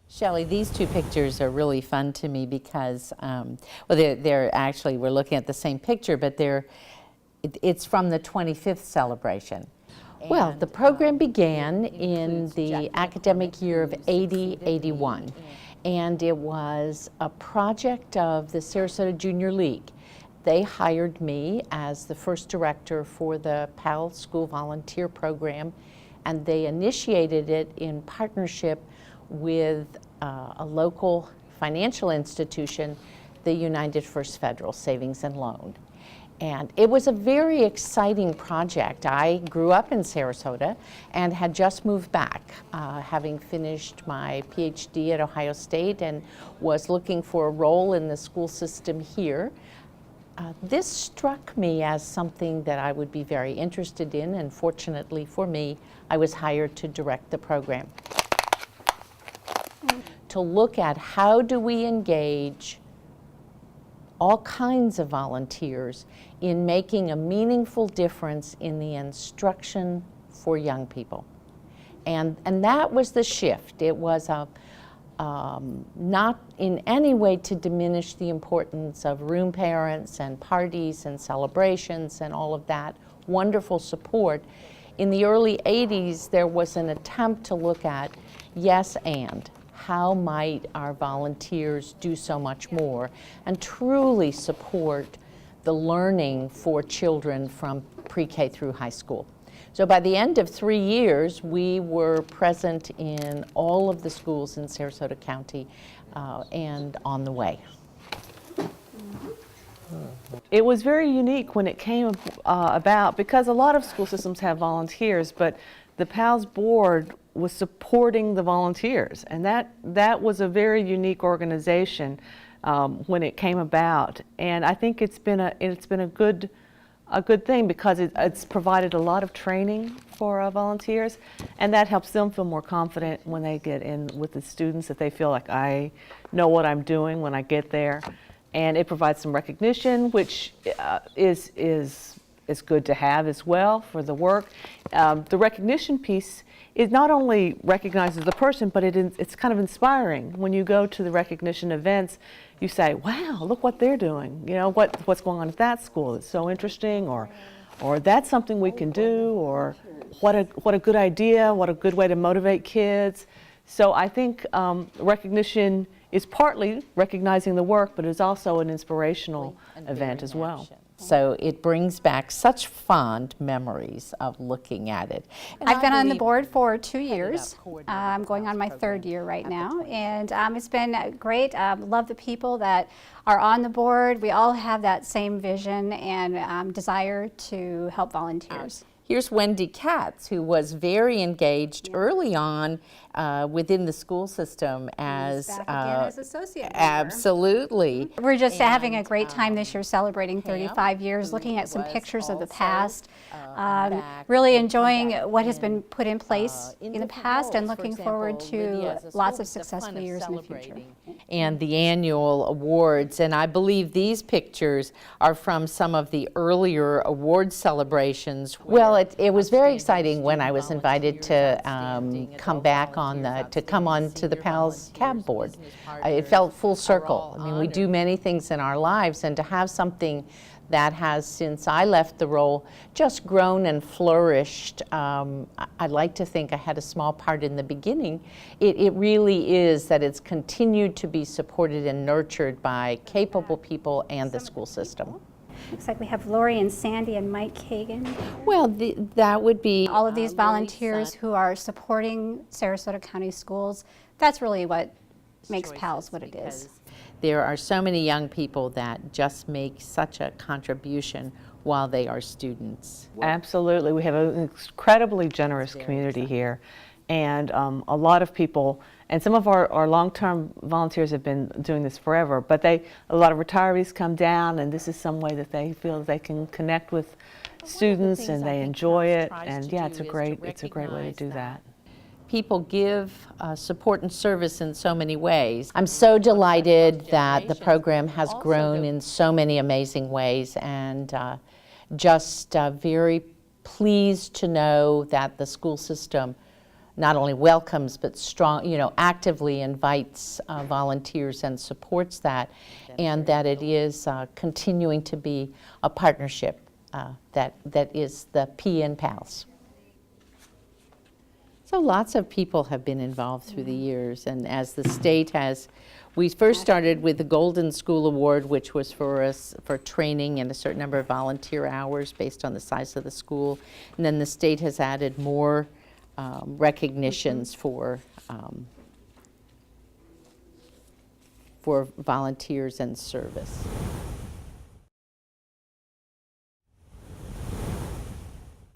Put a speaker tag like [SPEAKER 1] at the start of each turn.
[SPEAKER 1] Shelley, these two pictures are really fun to me because, well, they're actually, we're looking at the same picture, but it's from the 25th celebration. Well, the program began in the academic year of 80-81, and it was a project of the Sarasota Junior League. They hired me as the first director for the PALS School Volunteer Program, and they initiated it in partnership with a local financial institution, the United First Federal Savings and Loan. And it was a very exciting project. I grew up in Sarasota and had just moved back, having finished my PhD at Ohio State, and was looking for a role in the school system here. This struck me as something that I would be very interested in, and fortunately for me, I was hired to direct the program. To look at how do we engage all kinds of volunteers in making a meaningful difference in the instruction for young people. And that was the shift. It was not in any way to diminish the importance of room parents and parties and celebrations and all of that wonderful support. In the early 80s, there was an attempt to look at yes and. How might our volunteers do so much more and truly support the learning for children from pre-K through high school? So by the end of 3 years, we were present in all of the schools in Sarasota County and on the way.
[SPEAKER 2] It was very unique when it came about, because a lot of school systems have volunteers, but the PALS board was supporting the volunteers, and that was a very unique organization when it came about. And I think it's been a good thing, because it's provided a lot of training for volunteers, and that helps them feel more confident when they get in with the students, that they feel like I know what I'm doing when I get there. And it provides some recognition, which is good to have as well for the work. The recognition piece, it not only recognizes the person, but it's kind of inspiring. When you go to the recognition events, you say, wow, look what they're doing. You know, what's going on at that school. It's so interesting, or that's something we can do, or what a good idea, what a good way to motivate kids. So I think recognition is partly recognizing the work, but it's also an inspirational event as well.
[SPEAKER 1] So it brings back such fond memories of looking at it.
[SPEAKER 3] And I've been on the board for 2 years. I'm going on my 3rd year right now, and it's been great. Love the people that are on the board. We all have that same vision and desire to help volunteers.
[SPEAKER 1] Here's Wendy Katz, who was very engaged early on within the school system as
[SPEAKER 3] back again as associate member.
[SPEAKER 1] Absolutely.
[SPEAKER 3] We're just having a great time this year, celebrating 35 years, looking at some pictures of the past, really enjoying what has been put in place in the past, and looking forward to lots of successful years in the future.
[SPEAKER 1] And the annual awards, and I believe these pictures are from some of the earlier award celebrations. Well, it was very exciting when I was invited to come back to come on to the PALS CAB board. It felt full circle. I mean, we do many things in our lives, and to have something that has, since I left the role, just grown and flourished. I'd like to think I had a small part in the beginning. It really is that it's continued to be supported and nurtured by capable people and the school system.
[SPEAKER 4] Looks like we have Lori and Sandy and Mike Kagan.
[SPEAKER 1] Well, that would be
[SPEAKER 3] all of these volunteers who are supporting Sarasota County schools. That's really what makes PALS what it is.
[SPEAKER 1] There are so many young people that just make such a contribution while they are students.
[SPEAKER 2] Absolutely. We have an incredibly generous community here, and a lot of people, and some of our long-term volunteers have been doing this forever, but a lot of retirees come down, and this is some way that they feel they can connect with students, and they enjoy it, and yeah, it's a great way to do that.
[SPEAKER 1] people give support and service in so many ways. I'm so delighted that the program has grown in so many amazing ways, and just very pleased to know that the school system not only welcomes but actively invites volunteers and supports that, and that it is continuing to be a partnership that is the P in PALS. So lots of people have been involved through the years, and as the state has, we first started with the Golden School Award, which was for us for training and a certain number of volunteer hours based on the size of the school, and then the state has added more recognitions for volunteers and service.